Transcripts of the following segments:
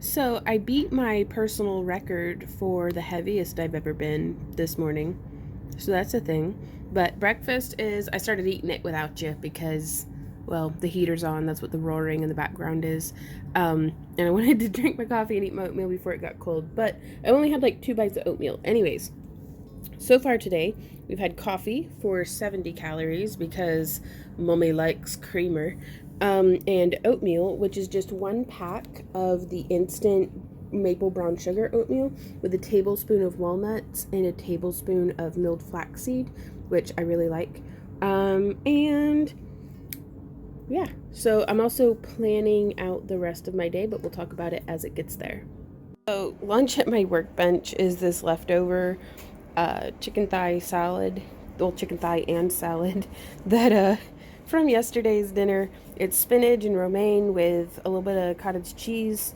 So I beat my personal record for the heaviest I've ever been this morning. So that's a thing. But breakfast is, I started eating it without you because, well, the heater's on. That's what the roaring in the background is. And I wanted to drink my coffee and eat my oatmeal before it got cold. But I only had like 2 bites of oatmeal. Anyways, so far today, we've had coffee for 70 calories because mommy likes creamer, and oatmeal, which is just 1 pack of the instant maple brown sugar oatmeal with a tablespoon of walnuts and a tablespoon of milled flaxseed, which I really like. And yeah, so I'm also planning out the rest of my day, but we'll talk about it as it gets there. So lunch at my workbench is this leftover chicken thigh salad, well, chicken thigh and salad that from yesterday's dinner. It's spinach and romaine with a little bit of cottage cheese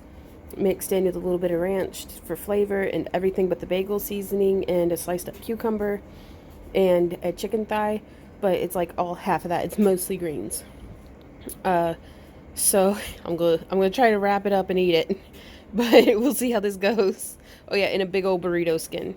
mixed in with a little bit of ranch for flavor and everything but the bagel seasoning and a sliced up cucumber and a chicken thigh, but it's like all half of that. It's mostly greens. So I'm gonna try to wrap it up and eat it, but we'll see how this goes. Oh yeah, in a big old burrito skin.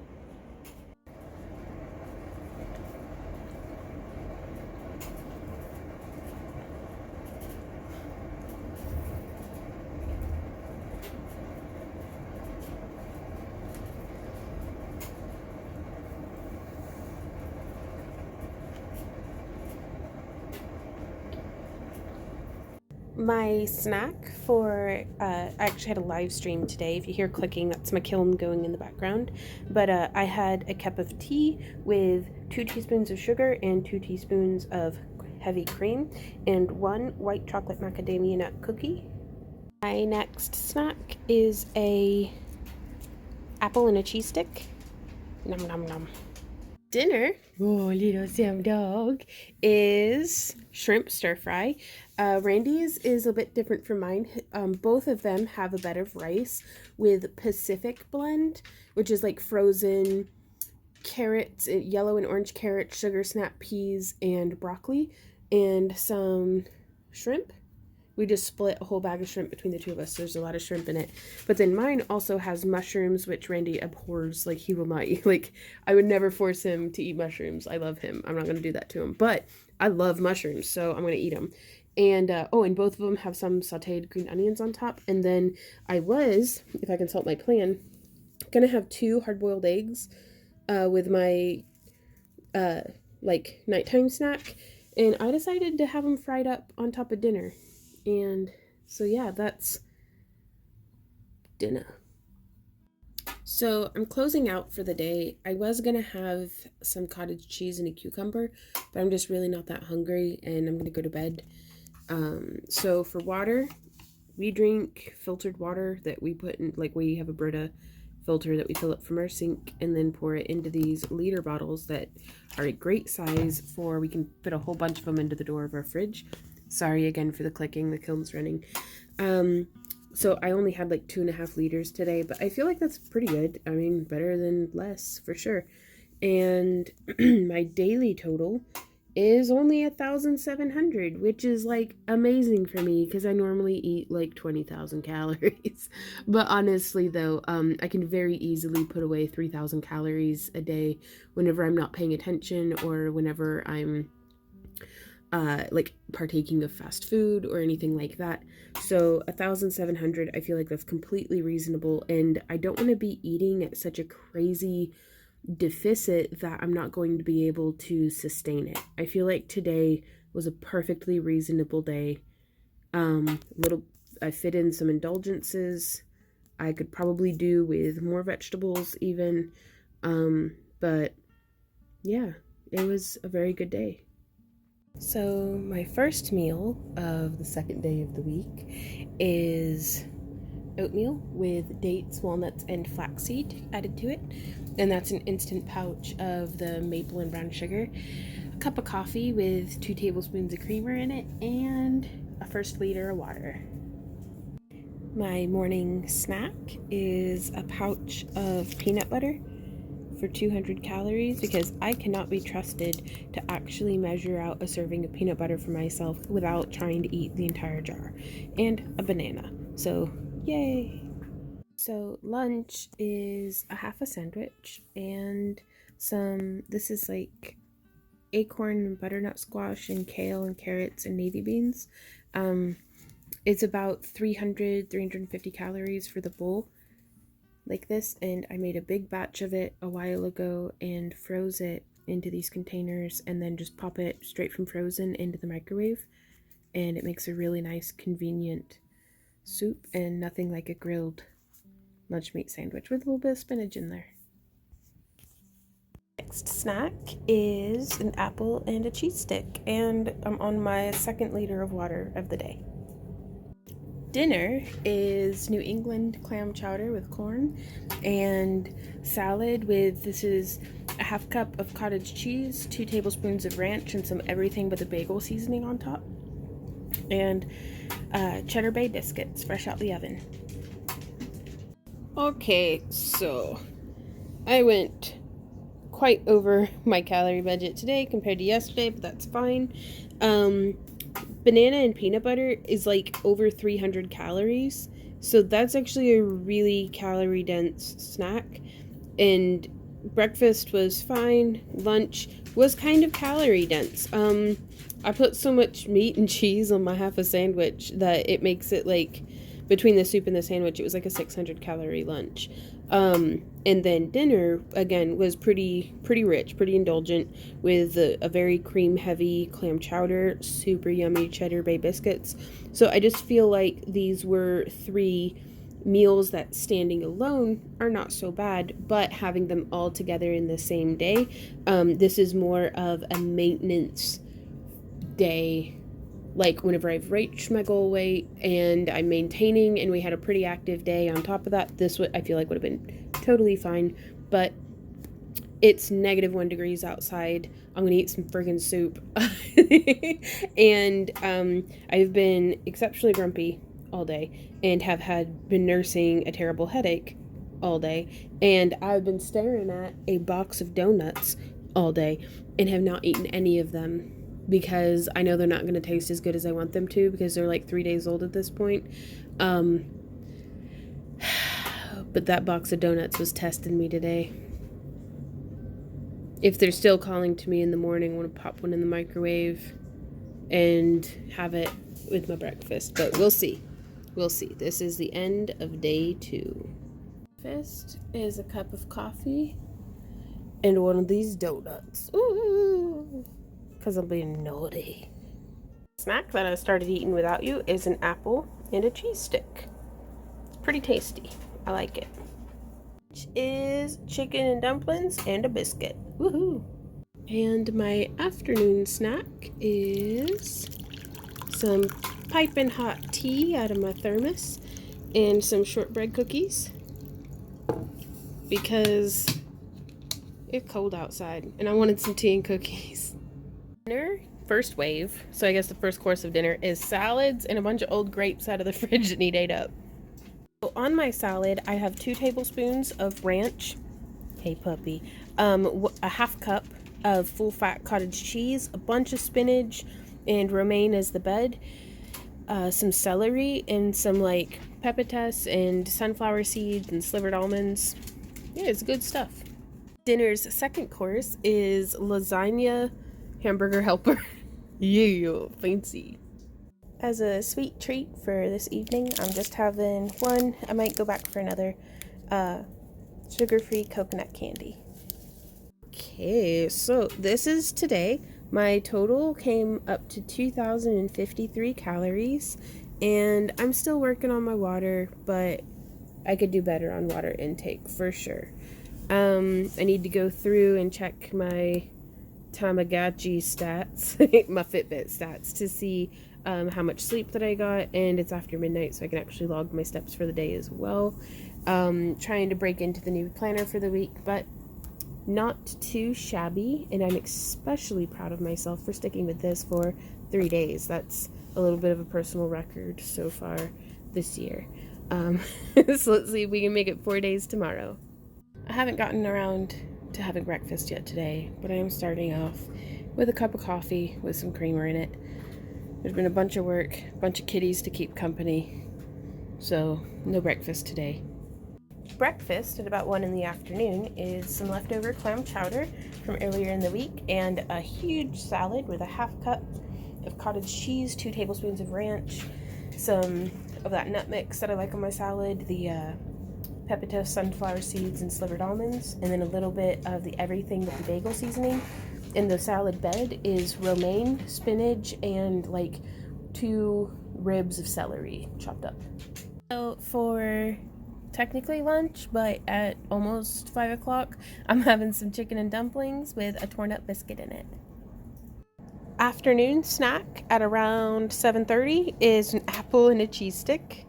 My snack for, I actually had a live stream today. If you hear clicking, that's my kiln going in the background. But I had a cup of tea with 2 teaspoons of sugar and 2 teaspoons of heavy cream and 1 white chocolate macadamia nut cookie. My next snack is a apple and a cheese stick. Nom nom nom. Dinner, oh little Sam dog, is shrimp stir fry. Randy's is a bit different from mine. Both of them have a bed of rice with Pacific blend, which is like frozen carrots, yellow and orange carrots, sugar snap peas, and broccoli, and some shrimp. We just split a whole bag of shrimp between the two of us, so there's a lot of shrimp in it. But then mine also has mushrooms, which Randy abhors. Like, he will not eat. Like, I would never force him to eat mushrooms. I love him. I'm not going to do that to him. But I love mushrooms, so I'm going to eat them. And, and both of them have some sauteed green onions on top. And then I was, if I consult my plan, going to have 2 hard-boiled eggs with my, nighttime snack. And I decided to have them fried up on top of dinner. And so yeah, that's dinner. So I'm closing out for the day. I was gonna have some cottage cheese and a cucumber, but I'm just really not that hungry and I'm gonna go to bed. So for water, we drink filtered water that we put in, like, we have a Brita filter that we fill up from our sink and then pour it into these liter bottles that are a great size for, we can fit a whole bunch of them into the door of our fridge. Sorry again for the clicking, the kiln's running. So I only had like 2.5 liters today, but I feel like that's pretty good. I mean, better than less for sure. And my daily total is only 1,700, which is like amazing for me because I normally eat like 20,000 calories. But honestly though, I can very easily put away 3,000 calories a day whenever I'm not paying attention or whenever I'm partaking of fast food or anything like that. So 1,700, I feel like that's completely reasonable, and I don't want to be eating at such a crazy deficit that I'm not going to be able to sustain it. I feel like today was a perfectly reasonable day. I fit in some indulgences. I could probably do with more vegetables even. But yeah, it was a very good day. So my first meal of the second day of the week is oatmeal with dates, walnuts, and flaxseed added to it. And that's an instant pouch of the maple and brown sugar, a cup of coffee with 2 tablespoons of creamer in it, and a 1 liter of water. My morning snack is a pouch of peanut butter for 200 calories because I cannot be trusted to actually measure out a serving of peanut butter for myself without trying to eat the entire jar, and a banana. So yay. So lunch is a half a sandwich and this is like acorn and butternut squash and kale and carrots and navy beans. It's about 350 calories for the bowl like this, and I made a big batch of it a while ago and froze it into these containers and then just pop it straight from frozen into the microwave, and it makes a really nice convenient soup and nothing like a grilled lunch meat sandwich with a little bit of spinach in there. Next snack is an apple and a cheese stick, and I'm on my 2nd liter of water of the day. Dinner is New England clam chowder with corn and salad with, this is a half cup of cottage cheese, 2 tablespoons of ranch, and some everything but the bagel seasoning on top, and cheddar bay biscuits fresh out the oven. Okay, so I went quite over my calorie budget today compared to yesterday, but that's fine. Banana and peanut butter is like over 300 calories, so that's actually a really calorie dense snack. And breakfast was fine. Lunch was kind of calorie dense. I put so much meat and cheese on my half a sandwich that it makes it like, between the soup and the sandwich, it was like a 600 calorie lunch. And then dinner, again, was pretty rich, pretty indulgent, with a very cream heavy clam chowder, super yummy cheddar bay biscuits. So I just feel like these were 3 meals that standing alone are not so bad, but having them all together in the same day, this is more of a maintenance day. Like whenever I've reached my goal weight and I'm maintaining and we had a pretty active day on top of that, this would, I feel like, would have been totally fine. But it's -1 degrees outside. I'm gonna eat some friggin' soup. And I've been exceptionally grumpy all day and been nursing a terrible headache all day, and I've been staring at a box of donuts all day and have not eaten any of them, because I know they're not going to taste as good as I want them to, because they're like 3 days old at this point. But that box of donuts was testing me today. If they're still calling to me in the morning, I want to pop one in the microwave and have it with my breakfast. But we'll see. We'll see. This is the end of day 2. Breakfast is a cup of coffee and one of these donuts. Ooh! Because I'm being naughty. Snack that I started eating without you is an apple and a cheese stick. It's pretty tasty. I like it. Which is chicken and dumplings and a biscuit. Woohoo! And my afternoon snack is some piping hot tea out of my thermos and some shortbread cookies, because it's cold outside and I wanted some tea and cookies. Dinner, first wave, so I guess the first course of dinner is salads and a bunch of old grapes out of the fridge that need ate up. So on my salad, I have 2 tablespoons of ranch, hey puppy, a half cup of full-fat cottage cheese, a bunch of spinach and romaine as the bed, some celery, and some like pepitas and sunflower seeds and slivered almonds. Yeah, it's good stuff. Dinner's second course is lasagna hamburger helper. Yeah, fancy. As a sweet treat for this evening, I'm just having one. I might go back for another sugar-free coconut candy. Okay, so this is today. My total came up to 2,053 calories, and I'm still working on my water, but I could do better on water intake for sure. I need to go through and check my Tamagotchi stats, my Fitbit stats, to see how much sleep that I got, and it's after midnight, so I can actually log my steps for the day as well. Trying to break into the new planner for the week, but not too shabby, and I'm especially proud of myself for sticking with this for 3 days. That's a little bit of a personal record so far this year. So let's see if we can make it 4 days tomorrow. I haven't gotten around to having breakfast yet today, but I am starting off with a cup of coffee with some creamer in it. There's been a bunch of work, a bunch of kitties to keep company, so no breakfast today. Breakfast at about 1 in the afternoon is some leftover clam chowder from earlier in the week and a huge salad with a half cup of cottage cheese, 2 tablespoons of ranch, some of that nut mix that I like on my salad, the pepper toast, sunflower seeds, and slivered almonds, and then a little bit of the everything with the bagel seasoning. In the salad bed is romaine, spinach, and like 2 ribs of celery chopped up. So for technically lunch, but at almost 5 o'clock, I'm having some chicken and dumplings with a torn up biscuit in it. Afternoon snack at around 7:30 is an apple and a cheese stick.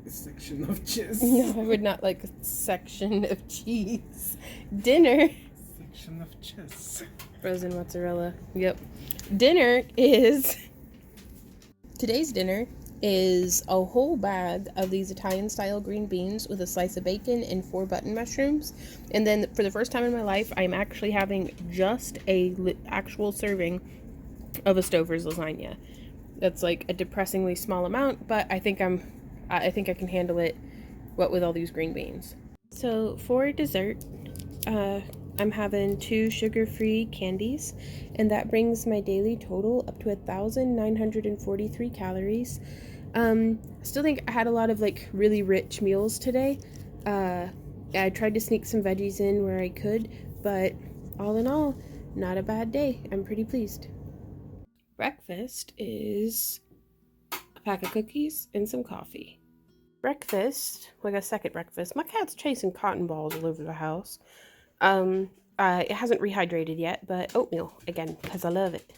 A section of cheese. No, I would not like a section of cheese. Dinner. Section of cheese. Frozen mozzarella. Yep. Today's dinner is a whole bag of these Italian style green beans with a slice of bacon and 4 button mushrooms. And then for the first time in my life, I'm actually having just a actual serving of a Stouffer's lasagna. That's like a depressingly small amount, but I think I can handle it, what with all these green beans. So for dessert, I'm having 2 sugar-free candies, and that brings my daily total up to 1,943 calories. I still think I had a lot of like really rich meals today. I tried to sneak some veggies in where I could, but all in all, not a bad day. I'm pretty pleased. Breakfast is a pack of cookies and some coffee. Breakfast, like a second breakfast. My cat's chasing cotton balls all over the house. It hasn't rehydrated yet, but oatmeal again, because I love it.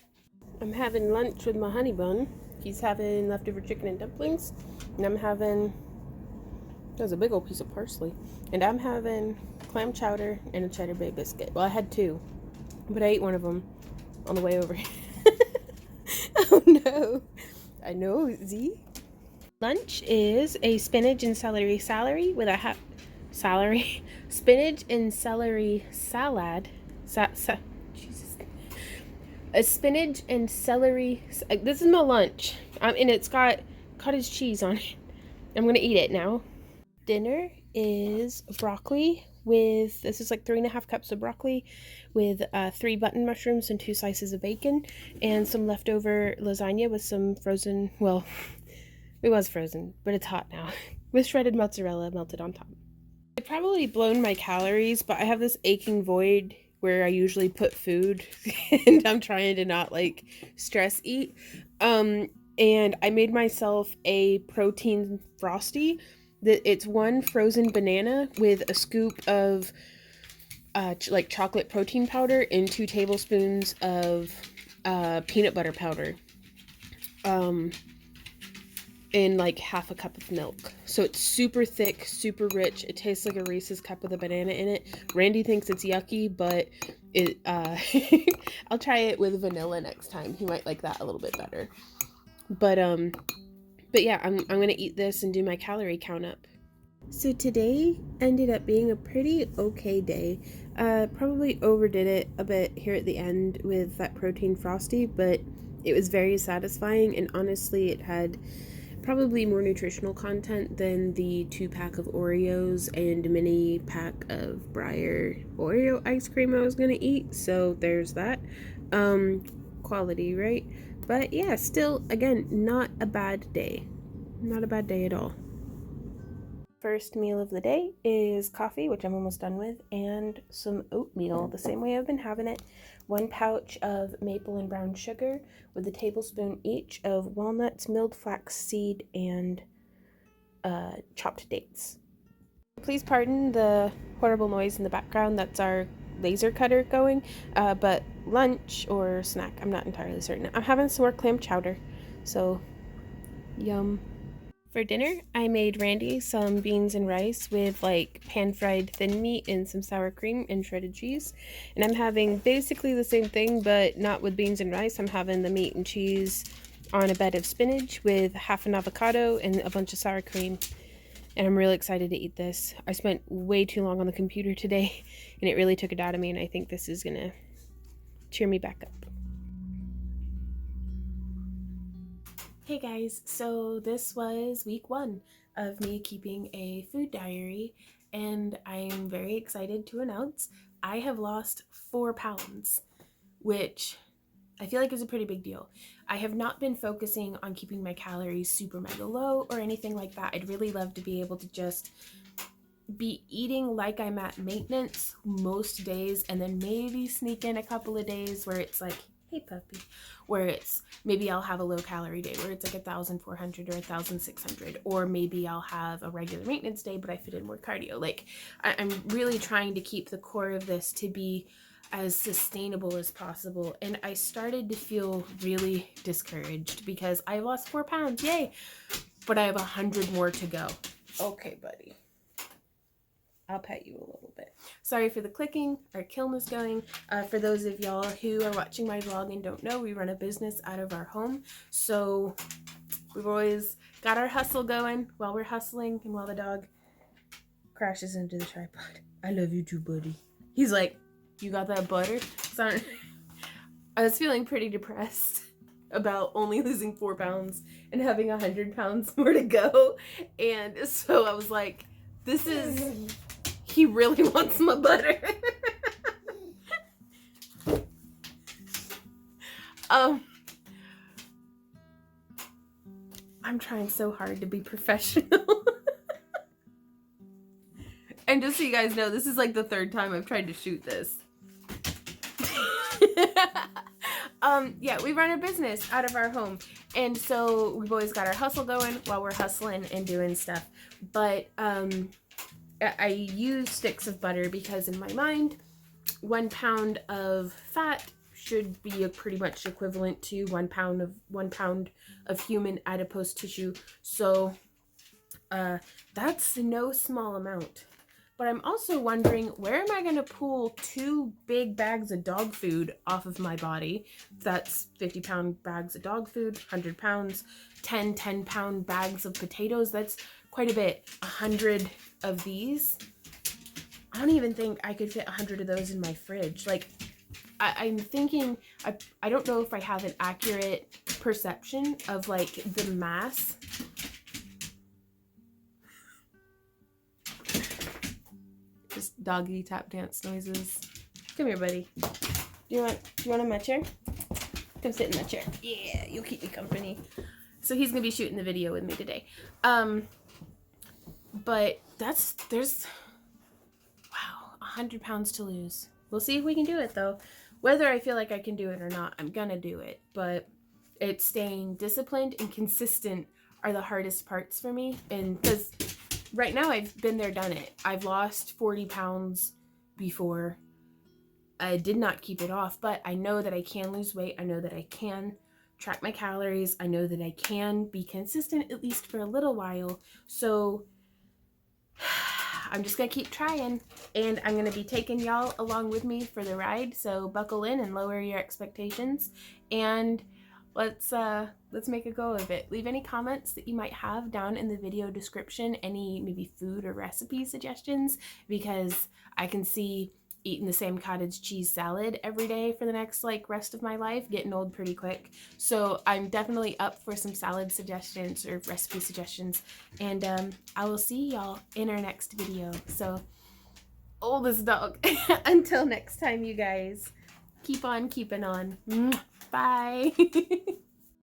I'm having lunch with my honey bun. He's having leftover chicken and dumplings, and I'm having, there's a big old piece of parsley, and I'm having clam chowder and a cheddar bay biscuit. Well, I had 2, but I ate one of them on the way over here. Oh no, I know, Z. Lunch is a spinach and celery with a spinach and celery salad. Jesus. A spinach and celery. This is my lunch. And it's got cottage cheese on it. I'm gonna eat it now. Dinner is broccoli with, this is like 3.5 cups of broccoli with 3 button mushrooms and 2 slices of bacon, and some leftover lasagna with some frozen, well, it was frozen, but it's hot now, with shredded mozzarella melted on top. I've probably blown my calories, but I have this aching void where I usually put food, and I'm trying to not like stress eat. And I made myself a protein Frosty. It's 1 frozen banana with a scoop of like chocolate protein powder and 2 tablespoons of peanut butter powder. In like half a cup of milk. So it's super thick, super rich. It tastes like a Reese's cup with a banana in it. Randy thinks it's yucky, but it I'll try it with vanilla next time. He might like that a little bit better. But yeah, I'm gonna eat this and do my calorie count up. So today ended up being a pretty okay day. Probably overdid it a bit here at the end with that protein Frosty, but it was very satisfying, and honestly it had probably more nutritional content than the 2-pack of Oreos and mini pack of Breyer Oreo ice cream I was gonna eat. So there's that. Quality, right? But yeah, still, again, not a bad day. Not a bad day at all. First meal of the day is coffee, which I'm almost done with, and some oatmeal, the same way I've been having it. 1 pouch of maple and brown sugar with a tablespoon each of walnuts, milled flaxseed, and chopped dates. Please pardon the horrible noise in the background. That's our laser cutter going. But lunch or snack, I'm not entirely certain. I'm having some more clam chowder, so yum. For dinner, I made Randy some beans and rice with like pan-fried thin meat and some sour cream and shredded cheese. And I'm having basically the same thing, but not with beans and rice. I'm having the meat and cheese on a bed of spinach with half an avocado and a bunch of sour cream. And I'm really excited to eat this. I spent way too long on the computer today, and it really took it out of me, and I think this is gonna cheer me back up. Hey guys, so this was week 1 of me keeping a food diary, and I'm very excited to announce I have lost 4 pounds, which I feel like is a pretty big deal. I have not been focusing on keeping my calories super mega low or anything like that. I'd really love to be able to just be eating like I'm at maintenance most days, and then maybe sneak in a couple of days where it's like, hey puppy, where it's maybe I'll have a low calorie day where it's like 1,400 or 1,600, or maybe I'll have a regular maintenance day but I fit in more cardio. Like I'm really trying to keep the core of this to be as sustainable as possible, and I started to feel really discouraged because I lost 4 pounds, yay, but I have 100 more to go. Okay, buddy, I'll pet you a little bit. Sorry for the clicking. Our kiln is going. For those of y'all who are watching my vlog and don't know, we run a business out of our home. So we've always got our hustle going while we're hustling and while the dog crashes into the tripod. I love you too, buddy. He's like, you got that butter? Sorry. I was feeling pretty depressed about only losing 4 pounds and having 100 pounds more to go. And so I was like, this is... He really wants my butter. I'm trying so hard to be professional. And just so you guys know, this is like the 3rd time I've tried to shoot this. Yeah, we run a business out of our home. And so we've always got our hustle going while we're hustling and doing stuff. But, I use sticks of butter because in my mind, 1 pound of fat should be pretty much equivalent to 1 pound of human adipose tissue. So that's no small amount. But I'm also wondering, where am I going to pull 2 big bags of dog food off of my body? That's 50-pound bags of dog food, 100 pounds, 10-pound bags of potatoes. That's quite a bit. 100 of these. I don't even think I could fit 100 of those in my fridge. Like, I'm thinking, I don't know if I have an accurate perception of like the mass. Just doggy tap dance noises. Come here, buddy. Do you want on my chair? Come sit in my chair. Yeah, you'll keep me company. So he's gonna be shooting the video with me today. But there's, wow, 100 pounds to lose. We'll see if we can do it though. Whether I feel like I can do it or not, I'm gonna do it. But it's staying disciplined and consistent are the hardest parts for me. And because right now I've been there, done it. I've lost 40 pounds before. I did not keep it off, but I know that I can lose weight. I know that I can track my calories. I know that I can be consistent at least for a little while. So I'm just gonna keep trying, and I'm gonna be taking y'all along with me for the ride. So buckle in and lower your expectations, and let's make a go of it. Leave any comments that you might have down in the video description, any maybe food or recipe suggestions, because I can see eating the same cottage cheese salad every day for the next like rest of my life getting old pretty quick. So I'm definitely up for some salad suggestions or recipe suggestions, and I will see y'all in our next video. So oldest dog. Until next time, you guys, keep on keeping on. Bye.